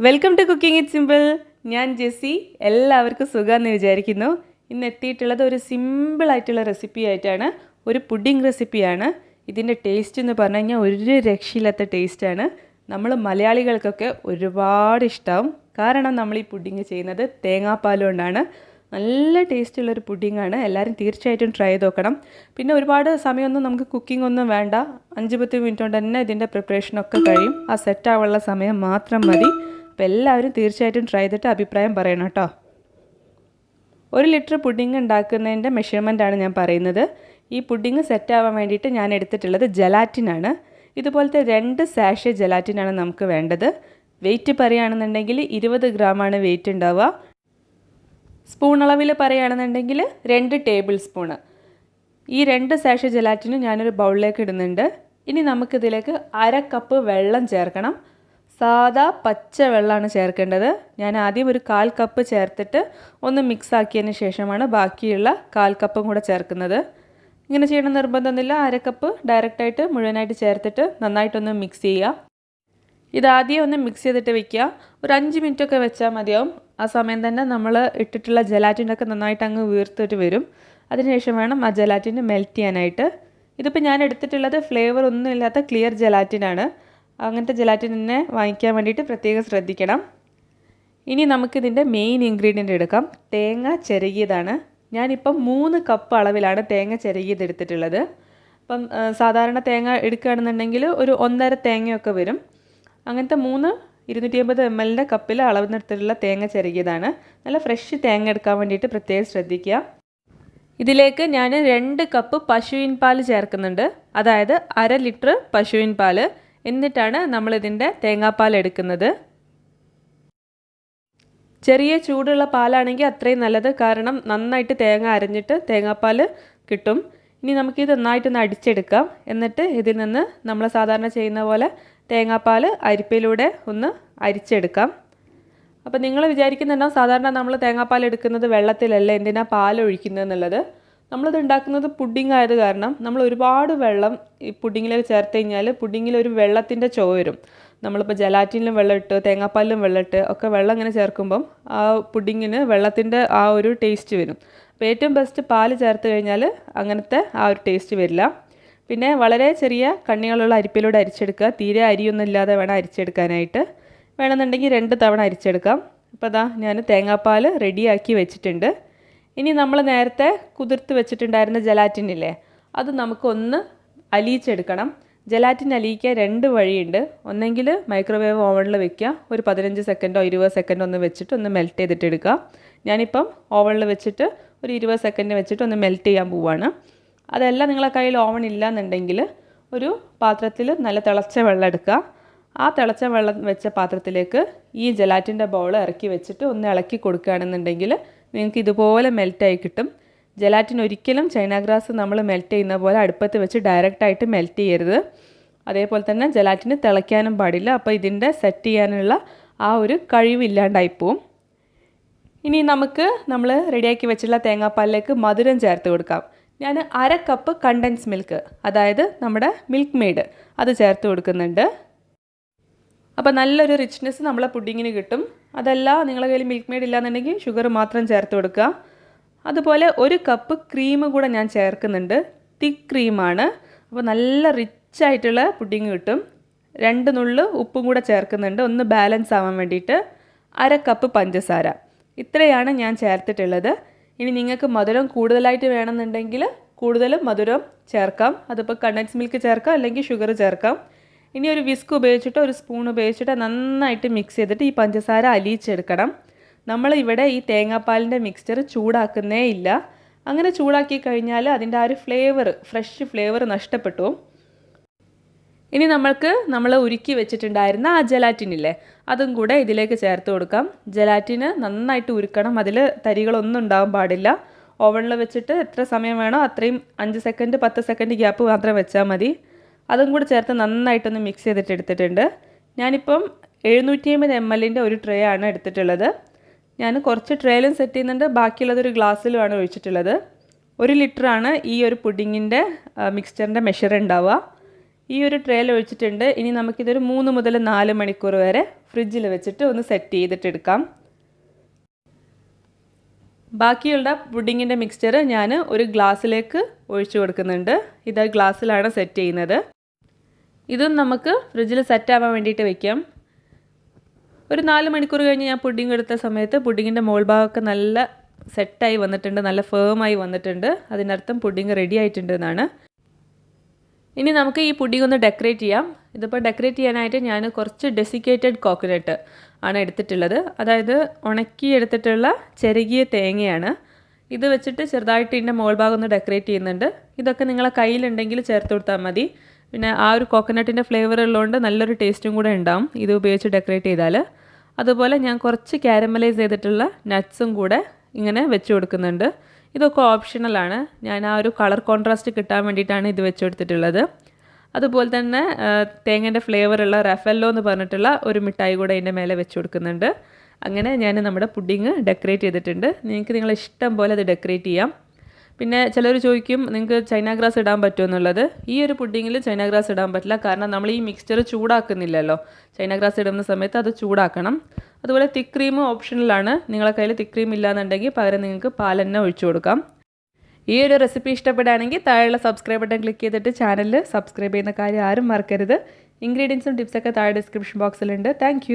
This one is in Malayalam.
Welcome to cooking it simple. ഞാൻ ജെസ്സി. എല്ലാവർക്കും സുഖമെന്ന് വിചാരിക്കുന്നു. ഇന്ന് എത്തിയിട്ടുള്ളത് ഒരു സിമ്പിളായിട്ടുള്ള റെസിപ്പി ആയിട്ടാണ്. ഒരു പുഡിംഗ് റെസിപ്പിയാണ്. ഇതിൻ്റെ ടേസ്റ്റ് എന്ന് പറഞ്ഞു കഴിഞ്ഞാൽ ഒരു രക്ഷയില്ലാത്ത ടേസ്റ്റാണ്. നമ്മൾ മലയാളികൾക്കൊക്കെ ഒരുപാട് ഇഷ്ടമാവും. കാരണം നമ്മൾ ഈ പുഡിംഗ് ചെയ്യുന്നത് തേങ്ങാപ്പാൽ കൊണ്ടാണ്. നല്ല ടേസ്റ്റുള്ളൊരു പുഡിങ്ങാണ്. എല്ലാവരും തീർച്ചയായിട്ടും ട്രൈ ചെയ്ത് നോക്കണം. പിന്നെ ഒരുപാട് സമയമൊന്നും നമുക്ക് കുക്കിംഗ് ഒന്നും വേണ്ട. 5-10 മിനിറ്റ് കൊണ്ട് തന്നെ ഇതിൻ്റെ പ്രിപ്പറേഷനൊക്കെ കഴിയും. ആ സെറ്റ് ആവാനുള്ള സമയം മാത്രം മതി. അപ്പോൾ എല്ലാവരും തീർച്ചയായിട്ടും ട്രൈ ചെയ്തിട്ട് അഭിപ്രായം പറയണം കേട്ടോ. 1 ലിറ്റർ പുഡിംഗ് ഉണ്ടാക്കുന്നതിൻ്റെ മെഷർമെൻറ്റാണ് ഞാൻ പറയുന്നത്. ഈ പുഡിംഗ് സെറ്റ് ആവാൻ വേണ്ടിയിട്ട് ഞാൻ എടുത്തിട്ടുള്ളത് ജലാറ്റിനാണ്. ഇതുപോലത്തെ 2 സാഷെ ജലാറ്റിനാണ് നമുക്ക് വേണ്ടത്. വെയിറ്റ് പറയുകയാണെന്നുണ്ടെങ്കിൽ 20 ഗ്രാമാണ് വെയിറ്റ് ഉണ്ടാവുക. സ്പൂൺ അളവിൽ പറയുകയാണെന്നുണ്ടെങ്കിൽ 2 ടേബിൾ സ്പൂണ്. ഈ 2 സാഷെ ജലാറ്റിനും ഞാനൊരു ബൗളിലേക്ക് ഇടുന്നുണ്ട്. ഇനി നമുക്കിതിലേക്ക് 1/2 കപ്പ് വെള്ളം ചേർക്കണം. സാദാ പച്ച വെള്ളമാണ് ചേർക്കേണ്ടത്. ഞാൻ ആദ്യം ഒരു 1/4 കപ്പ് ചേർത്തിട്ട് ഒന്ന് മിക്സ് ആക്കിയതിന് ശേഷമാണ് ബാക്കിയുള്ള 1/4 കപ്പും കൂടെ ചേർക്കുന്നത്. ഇങ്ങനെ ചെയ്യണം നിർബന്ധമൊന്നുമില്ല. 1/2 കപ്പ് ഡയറക്റ്റായിട്ട് മുഴുവനായിട്ട് ചേർത്തിട്ട് നന്നായിട്ടൊന്ന് മിക്സ് ചെയ്യുക. ഇതാദ്യം ഒന്ന് മിക്സ് ചെയ്തിട്ട് വെക്കുക. ഒരു 5 മിനിറ്റൊക്കെ വെച്ചാൽ മതിയാവും. ആ സമയം തന്നെ നമ്മൾ ഇട്ടിട്ടുള്ള ജലാറ്റിനൊക്കെ നന്നായിട്ട് അങ്ങ് വീർത്തിട്ട് വരും. അതിനുശേഷം വേണം ആ ജലാറ്റിന് മെൽറ്റ് ചെയ്യാനായിട്ട്. ഇതിപ്പോൾ ഞാൻ എടുത്തിട്ടുള്ളത് ഫ്ലേവർ ഒന്നും ഇല്ലാത്ത ക്ലിയർ ജലാറ്റിനാണ്. അങ്ങനത്തെ ജലാറ്റിൻ തന്നെ വാങ്ങിക്കാൻ വേണ്ടിയിട്ട് പ്രത്യേകം ശ്രദ്ധിക്കണം. ഇനി നമുക്കിതിൻ്റെ മെയിൻ ഇൻഗ്രീഡിയൻ്റ് എടുക്കാം. തേങ്ങ ചിരകിയതാണ്. ഞാനിപ്പം 3 കപ്പ് അളവിലാണ് തേങ്ങ ചിരകിയത് എടുത്തിട്ടുള്ളത്. അപ്പം സാധാരണ തേങ്ങ എടുക്കുകയാണെന്നുണ്ടെങ്കിൽ ഒരു 1.5 തേങ്ങയൊക്കെ വരും. അങ്ങനത്തെ 3 250 ml കപ്പിൽ അളവെടുത്തിട്ടുള്ള തേങ്ങ ചിരകിയതാണ്. നല്ല ഫ്രഷ് തേങ്ങ എടുക്കാൻ വേണ്ടിയിട്ട് പ്രത്യേകം ശ്രദ്ധിക്കുക. ഇതിലേക്ക് ഞാൻ 2 കപ്പ് പശുവിൻ പാൽ ചേർക്കുന്നുണ്ട്. അതായത് 1/2 ലിറ്റർ പശുവിൻ പാൽ. എന്നിട്ടാണ് നമ്മളിതിൻ്റെ തേങ്ങാപ്പാൽ എടുക്കുന്നത്. ചെറിയ ചൂടുള്ള പാലാണെങ്കിൽ അത്രയും നല്ലത്. കാരണം നന്നായിട്ട് തേങ്ങ അരഞ്ഞിട്ട് തേങ്ങാപ്പാൽ കിട്ടും. ഇനി നമുക്കിത് നന്നായിട്ടൊന്ന് അടിച്ചെടുക്കാം. എന്നിട്ട് ഇതിൽ നിന്ന് നമ്മൾ സാധാരണ ചെയ്യുന്ന പോലെ തേങ്ങാപ്പാൽ അരിപ്പയിലൂടെ ഒന്ന് അരിച്ചെടുക്കാം. അപ്പോൾ നിങ്ങൾ വിചാരിക്കുന്നുണ്ടാവും സാധാരണ നമ്മൾ തേങ്ങാപ്പാൽ എടുക്കുന്നത് വെള്ളത്തിലല്ല, എന്തിനാ പാൽ ഒഴിക്കുന്നത് എന്നുള്ളത്. നമ്മളിത് ഉണ്ടാക്കുന്നത് പുഡിംഗ് ആയത് കാരണം നമ്മൾ ഒരുപാട് വെള്ളം ഈ പുഡിങ്ങിലേക്ക് ചേർത്ത് കഴിഞ്ഞാൽ പുഡിങ്ങിൽ ഒരു വെള്ളത്തിൻ്റെ ചുവ വരും. നമ്മളിപ്പോൾ ജലാറ്റിനിലും വെള്ളം ഇട്ട് തേങ്ങാപ്പാലിലും വെള്ളം ഇട്ട് ഒക്കെ വെള്ളം ഇങ്ങനെ ചേർക്കുമ്പം ആ പുഡിങ്ങിന് വെള്ളത്തിൻ്റെ ആ ഒരു ടേസ്റ്റ് വരും. അപ്പോൾ ഏറ്റവും ബെസ്റ്റ് പാൽ ചേർത്ത് കഴിഞ്ഞാൽ അങ്ങനത്തെ ആ ഒരു ടേസ്റ്റ് വരില്ല. പിന്നെ വളരെ ചെറിയ കണ്ണികളുള്ള അരിപ്പയിലൂടെ അരിച്ചെടുക്കുക. തീരെ അരിയൊന്നും ഇല്ലാതെ വേണം അരിച്ചെടുക്കാനായിട്ട്. വേണമെന്നുണ്ടെങ്കിൽ 2 തവണ അരിച്ചെടുക്കാം. അപ്പോൾ അതാ ഞാൻ തേങ്ങാപ്പാൽ റെഡിയാക്കി വെച്ചിട്ടുണ്ട്. ഇനി നമ്മൾ നേരത്തെ കുതിർത്ത് വെച്ചിട്ടുണ്ടായിരുന്ന ജലാറ്റിനില്ലേ, അത് നമുക്കൊന്ന് അലിയിച്ചെടുക്കണം. ജലാറ്റിൻ അലിയിക്കാൻ 2 വഴിയുണ്ട്. ഒന്നെങ്കിൽ മൈക്രോവേവ് ഓവനിൽ വെക്കുക. ഒരു 15 സെക്കൻഡോ 20 സെക്കൻഡോ ഒന്ന് വെച്ചിട്ട് ഒന്ന് മെൽറ്റ് ചെയ്തിട്ട് എടുക്കുക. ഞാനിപ്പം ഓവനിൽ വെച്ചിട്ട് ഒരു 20 സെക്കൻഡ് വെച്ചിട്ട് ഒന്ന് മെൽറ്റ് ചെയ്യാൻ പോവുകയാണ്. അതല്ല നിങ്ങളെ കയ്യിൽ ഓവൻ ഇല്ല എന്നുണ്ടെങ്കിൽ ഒരു പാത്രത്തിൽ നല്ല തിളച്ച വെള്ളം എടുക്കുക. ആ തിളച്ച വെള്ളം വെച്ച പാത്രത്തിലേക്ക് ഈ ജലാറ്റിൻ്റെ ബൗൾ ഇറക്കി വെച്ചിട്ട് ഒന്ന് ഇളക്കി കൊടുക്കുകയാണെന്നുണ്ടെങ്കിൽ നിങ്ങൾക്ക് ഇതുപോലെ മെൽറ്റായി കിട്ടും. ജലാറ്റിൻ ഒരിക്കലും ചൈന ഗ്രാസ് നമ്മൾ മെൽറ്റ് ചെയ്യുന്ന പോലെ അടുപ്പത്ത് വെച്ച് ഡയറക്റ്റായിട്ട് മെൽറ്റ് ചെയ്യരുത്. അതേപോലെ തന്നെ ജലാറ്റിന് തിളയ്ക്കാനും പാടില്ല. അപ്പോൾ ഇതിൻ്റെ സെറ്റ് ചെയ്യാനുള്ള ആ ഒരു കഴിവില്ലാണ്ടായിപ്പോവും. ഇനി നമ്മൾ റെഡിയാക്കി വെച്ചിട്ടുള്ള തേങ്ങാപ്പാലിലേക്ക് മധുരം ചേർത്ത് കൊടുക്കാം. ഞാൻ 1/2 കപ്പ് കണ്ടൻസ് മിൽക്ക്, അതായത് നമ്മുടെ മിൽക്ക് മെയ്ഡ്, അത് ചേർത്ത് കൊടുക്കുന്നുണ്ട്. അപ്പോൾ നല്ലൊരു റിച്ച്നെസ് നമ്മളെ പുഡിങ്ങിന് കിട്ടും. അതല്ല നിങ്ങളുടെ കയ്യിൽ മിൽക്ക് മെയ്ഡ് ഇല്ലയെന്നുണ്ടെങ്കിൽ ഷുഗർ മാത്രം ചേർത്ത് കൊടുക്കുക. അതുപോലെ 1 കപ്പ് ക്രീം കൂടെ ഞാൻ ചേർക്കുന്നുണ്ട്. തിക്ക് ക്രീമാണ്. അപ്പോൾ നല്ല റിച്ചായിട്ടുള്ള പുഡിങ് കിട്ടും. 2 നുള്ള് ഉപ്പും കൂടെ ചേർക്കുന്നുണ്ട്, ഒന്ന് ബാലൻസ് ആവാൻ വേണ്ടിയിട്ട്. 1/2 കപ്പ് പഞ്ചസാര. ഇത്രയാണ് ഞാൻ ചേർത്തിട്ടുള്ളത്. ഇനി നിങ്ങൾക്ക് മധുരം കൂടുതലായിട്ട് വേണമെന്നുണ്ടെങ്കിൽ കൂടുതൽ മധുരം ചേർക്കാം. അതിപ്പോൾ കണ്ടൻസ് മിൽക്ക് ചേർക്കാം, അല്ലെങ്കിൽ ഷുഗർ ചേർക്കാം. ഇനി ഒരു വിസ്ക് ഉപയോഗിച്ചിട്ടോ ഒരു സ്പൂൺ ഉപയോഗിച്ചിട്ടോ നന്നായിട്ട് മിക്സ് ചെയ്തിട്ട് ഈ പഞ്ചസാര അലിയിച്ചെടുക്കണം. നമ്മൾ ഇവിടെ ഈ തേങ്ങാപ്പാലിൻ്റെ മിക്സ്ചർ ചൂടാക്കുന്നേ ഇല്ല. അങ്ങനെ ചൂടാക്കി കഴിഞ്ഞാൽ അതിൻ്റെ ആ ഒരു ഫ്രഷ് ഫ്ലേവർ നഷ്ടപ്പെട്ടു. ഇനി നമ്മൾ ഉരുക്കി വെച്ചിട്ടുണ്ടായിരുന്ന ആ ജലാറ്റിനില്ലേ, അതും കൂടെ ഇതിലേക്ക് ചേർത്ത് കൊടുക്കാം. ജലാറ്റിന് നന്നായിട്ട് ഉരുക്കണം. അതിൽ തരികളൊന്നും ഉണ്ടാകാൻ പാടില്ല. ഓവനിൽ വെച്ചിട്ട് എത്ര സമയം വേണോ അത്രയും 5 സെക്കൻഡ് 10 സെക്കൻഡ് ഗ്യാപ്പ് മാത്രം വെച്ചാൽ മതി. അതും കൂടെ ചേർത്ത് നന്നായിട്ടൊന്ന് മിക്സ് ചെയ്തിട്ട് എടുത്തിട്ടുണ്ട്. ഞാനിപ്പം 750 ml ഒരു ട്രേ ആണ് എടുത്തിട്ടുള്ളത്. ഞാൻ കുറച്ച് ട്രേയിലും സെറ്റ് ചെയ്യുന്നുണ്ട്, ബാക്കിയുള്ളതൊരു ഗ്ലാസ്സിലുമാണ് ഒഴിച്ചിട്ടുള്ളത്. 1 ലിറ്ററാണ് ഈ ഒരു പുഡിങ്ങിൻ്റെ മിക്സ്ചറിൻ്റെ മെഷർ ഉണ്ടാവുക. ഈ ഒരു ട്രേയിൽ ഒഴിച്ചിട്ടുണ്ട്. ഇനി നമുക്കിതൊരു 3 മുതൽ 4 മണിക്കൂർ വരെ ഫ്രിഡ്ജിൽ വെച്ചിട്ട് ഒന്ന് സെറ്റ് ചെയ്തിട്ടെടുക്കാം. ബാക്കിയുള്ള പുഡിങ്ങിൻ്റെ മിക്സ്ചർ ഞാൻ ഒരു ഗ്ലാസ്സിലേക്ക് ഒഴിച്ചു കൊടുക്കുന്നുണ്ട്. ഇത് ഗ്ലാസ്സിലാണ് സെറ്റ് ചെയ്യുന്നത്. ഇതും നമുക്ക് ഫ്രിഡ്ജിൽ സെറ്റ് ആവാൻ വേണ്ടിയിട്ട് വെക്കാം. ഒരു 4 മണിക്കൂർ കഴിഞ്ഞ് ഞാൻ പുഡിങ് എടുത്ത സമയത്ത് പുഡിങ്ങിൻ്റെ മോൾ ഭാഗമൊക്കെ നല്ല സെറ്റായി വന്നിട്ടുണ്ട്, നല്ല ഫേമായി വന്നിട്ടുണ്ട്. അതിനർത്ഥം പുഡിങ് റെഡി ആയിട്ടുണ്ട് എന്നാണ്. ഇനി നമുക്ക് ഈ പുഡിങ് ഒന്ന് ഡെക്കറേറ്റ് ചെയ്യാം. ഇതിപ്പോൾ ഡെക്കറേറ്റ് ചെയ്യാനായിട്ട് ഞാൻ കുറച്ച് ഡെസിക്കേറ്റഡ് കോക്കനട്ട് ആണ് എടുത്തിട്ടുള്ളത്. അതായത് ഉണക്കി എടുത്തിട്ടുള്ള ചെറുകിയ തേങ്ങയാണ്. ഇത് വെച്ചിട്ട് ചെറുതായിട്ട് ഇതിൻ്റെ മോൾ ഭാഗം ഒന്ന് ഡെക്കറേറ്റ് ചെയ്യുന്നുണ്ട്. ഇതൊക്കെ നിങ്ങളെ കയ്യിലുണ്ടെങ്കിൽ ചേർത്ത് കൊടുത്താൽ മതി. പിന്നെ ആ ഒരു കോക്കനട്ടിൻ്റെ ഫ്ലേവർ ഉള്ളതുകൊണ്ട് നല്ലൊരു ടേസ്റ്റും കൂടെ ഉണ്ടാവും ഇത് ഉപയോഗിച്ച് ഡെക്കറേറ്റ് ചെയ്താൽ. അതുപോലെ ഞാൻ കുറച്ച് കാരമലൈസ് ചെയ്തിട്ടുള്ള നട്ട്സും കൂടെ ഇങ്ങനെ വെച്ച് കൊടുക്കുന്നുണ്ട്. ഇതൊക്കെ ഓപ്ഷണലാണ്. ഞാൻ ആ ഒരു കളർ കോൺട്രാസ്റ്റ് കിട്ടാൻ വേണ്ടിയിട്ടാണ് ഇത് വെച്ച് കൊടുത്തിട്ടുള്ളത്. അതുപോലെ തന്നെ തേങ്ങേൻ്റെ ഫ്ലേവറുള്ള റഫല്ലോ എന്ന് പറഞ്ഞിട്ടുള്ള ഒരു മിഠായി കൂടെ അതിൻ്റെ മേലെ വെച്ച് കൊടുക്കുന്നുണ്ട്. അങ്ങനെ ഞാൻ നമ്മുടെ പുഡിങ് ഡെക്കറേറ്റ് ചെയ്തിട്ടുണ്ട്. നിങ്ങൾക്ക് നിങ്ങളെ ഇഷ്ടം പോലെ അത് ഡെക്കറേറ്റ് ചെയ്യാം. പിന്നെ ചിലർ ചോദിക്കും നിങ്ങൾക്ക് ചൈന ഗ്രാസ് ഇടാൻ പറ്റുമോ എന്നുള്ളത്. ഈ ഒരു പുഡിങ്ങിൽ ചൈന ഗ്രാസ് ഇടാൻ പറ്റില്ല, കാരണം നമ്മൾ ഈ മിക്സ്ചർ ചൂടാക്കുന്നില്ലല്ലോ. ചൈന ഗ്രാസ് ഇടുന്ന സമയത്ത് അത് ചൂടാക്കണം. അതുപോലെ തിക്ക് ക്രീം ഓപ്ഷണലാണ്. നിങ്ങളെ കയ്യിൽ തിക്ക് ക്രീം ഇല്ലാന്നുണ്ടെങ്കിൽ പകരം നിങ്ങൾക്ക് പാൽ തന്നെ ഒഴിച്ചു കൊടുക്കാം. ഈ ഒരു റെസിപ്പി ഇഷ്ടപ്പെടുകയാണെങ്കിൽ താഴെയുള്ള സബ്സ്ക്രൈബ് ബട്ടൺ ക്ലിക്ക് ചെയ്തിട്ട് ചാനൽ സബ്സ്ക്രൈബ് ചെയ്യുന്ന കാര്യം ആരും മറക്കരുത്. ഇൻഗ്രീഡിയൻസും ടിപ്സൊക്കെ താഴെ ഡിസ്ക്രിപ്ഷൻ ബോക്സിലുണ്ട്. താങ്ക്